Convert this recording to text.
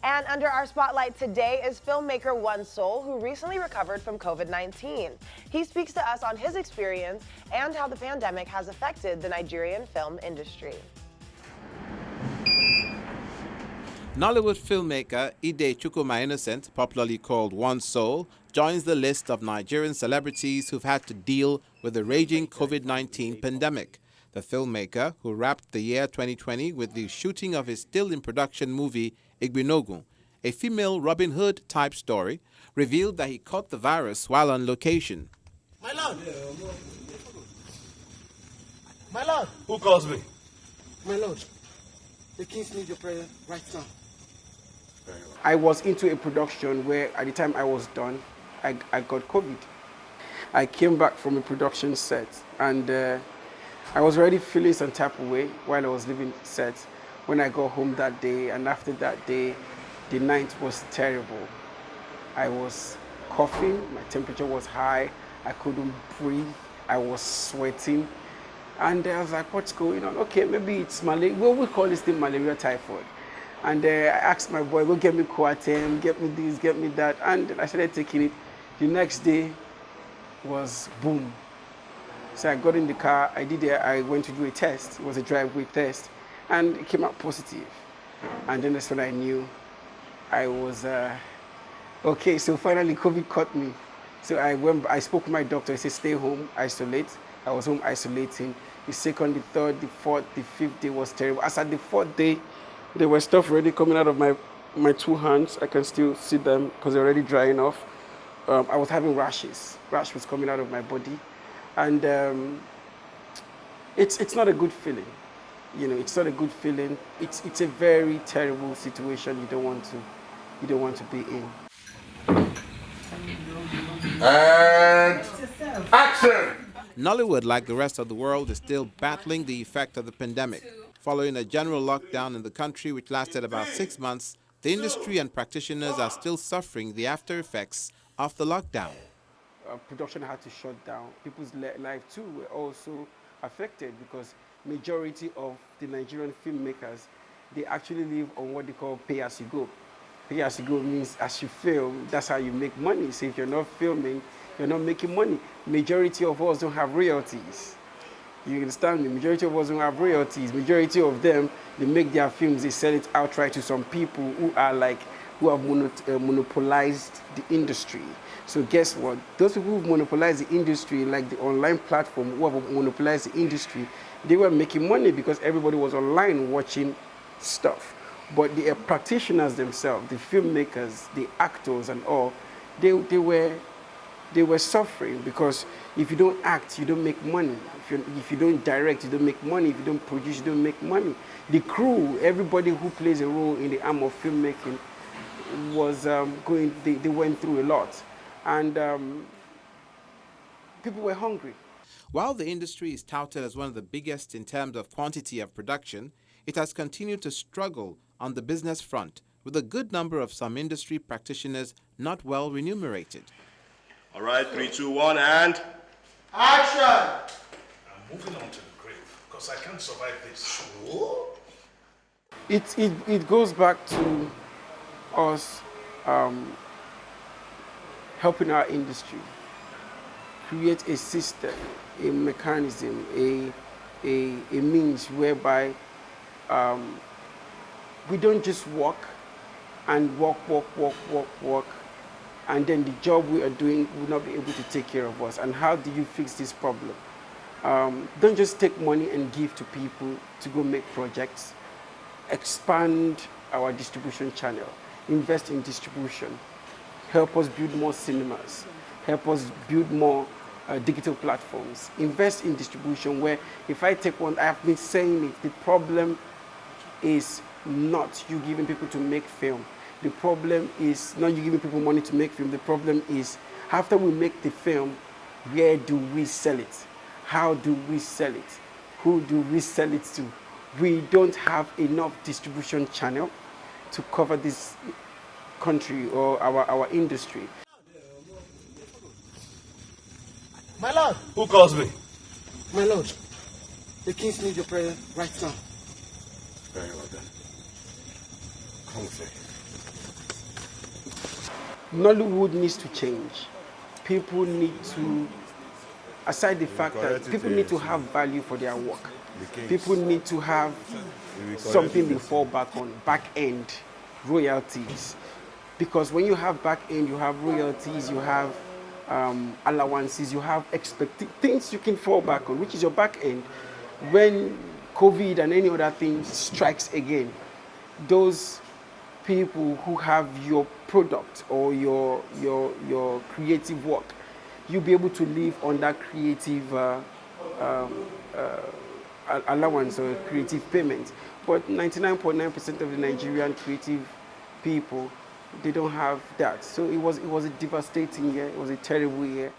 And under our spotlight today is filmmaker Onesoul, who recently recovered from COVID-19. He speaks to us on his experience and how the pandemic has affected the Nigerian film industry. Nollywood filmmaker Ide Chukwuma Innocent, popularly called Onesoul, joins the list of Nigerian celebrities who've had to deal with the raging COVID-19 pandemic. The filmmaker, who wrapped the year 2020 with the shooting of his still-in-production movie Igbinogun, a female Robin Hood-type story, revealed that he caught the virus while on location. My lord! My lord! Who calls me? My lord, the kings need your prayer right now. I was into a production where at the time I was done, I got COVID. I came back from a production set and I was already feeling some type of way while I was leaving set. When I got home that day, and after that day, the night was terrible. I was coughing, my temperature was high, I couldn't breathe, I was sweating. And I was like, what's going on? Okay, maybe it's malaria. Well, we call this thing malaria typhoid. And I asked my boy, go get me Coartem, get me this, get me that. And I started taking it. The next day was boom. So I got in the car, I went to do a test. It was a driveway test. And it came out positive. And then that's when I knew I was, okay, so finally COVID caught me. So I spoke with my doctor, he said, stay home, isolate. I was home isolating. The second, the third, the fourth, the fifth day was terrible. As at the fourth day, there was stuff already coming out of my two hands. I can still see them because they're already drying off. I was having rashes. Rash was coming out of my body. And it's not a good feeling. You know, it's not a good feeling. It's a very terrible situation you don't want to be in. And action! Nollywood, like the rest of the world, is still battling the effect of the pandemic. Following a general lockdown in the country which lasted about 6 months, the industry and practitioners are still suffering the after effects of the lockdown. Production had to shut down. People's lives too were also affected because majority of the Nigerian filmmakers, they actually live on what they call pay-as-you-go. Pay-as-you-go means as you film, that's how you make money. So if you're not filming, you're not making money. Majority of us don't have royalties. You understand me? Majority of us don't have royalties. Majority of them, they make their films, they sell it outright to some people who have monopolized the industry. So guess what? Those people who monopolize the industry, like the online platform who have monopolized the industry, they were making money because everybody was online watching stuff. But the practitioners themselves, the filmmakers, the actors and all, they were suffering because if you don't act, you don't make money. If you don't direct, you don't make money. If you don't produce, you don't make money. The crew, everybody who plays a role in the arm of filmmaking was they went through a lot. And people were hungry. While the industry is touted as one of the biggest in terms of quantity of production, it has continued to struggle on the business front, with a good number of some industry practitioners not well remunerated. All right, 3, 2, 1, and action! I'm moving on to the grave because I can't survive this. It goes back to us helping our industry create a system, a mechanism, a means whereby we don't just work, and then the job we are doing will not be able to take care of us. And how do you fix this problem? Don't just take money and give to people to go make projects. Expand our distribution channel. Invest in distribution. Help us build more cinemas. Help us build more digital platforms. Invest in distribution where if I take one, I have been saying it, the problem is not you giving people to make film. The problem is not you giving people money to make film. The problem is after we make the film, where do we sell it? How do we sell it? Who do we sell it to? We don't have enough distribution channel to cover this country or our industry. my lord. Who calls me? My lord, the kings need your prayer right now. Very well then. Come with me. Nollywood needs to change. People need to, aside the fact that people need to have value for their work. People need to have something they fall back on, back end royalties. Because when you have back end, you have royalties, you have allowances, you have things you can fall back on, which is your back end. When COVID and any other thing strikes again, those people who have your product or your creative work, you'll be able to live on that creative allowance or creative payment. But 99.9% of the Nigerian creative people, they don't have that. So it was a devastating year. It was a terrible year.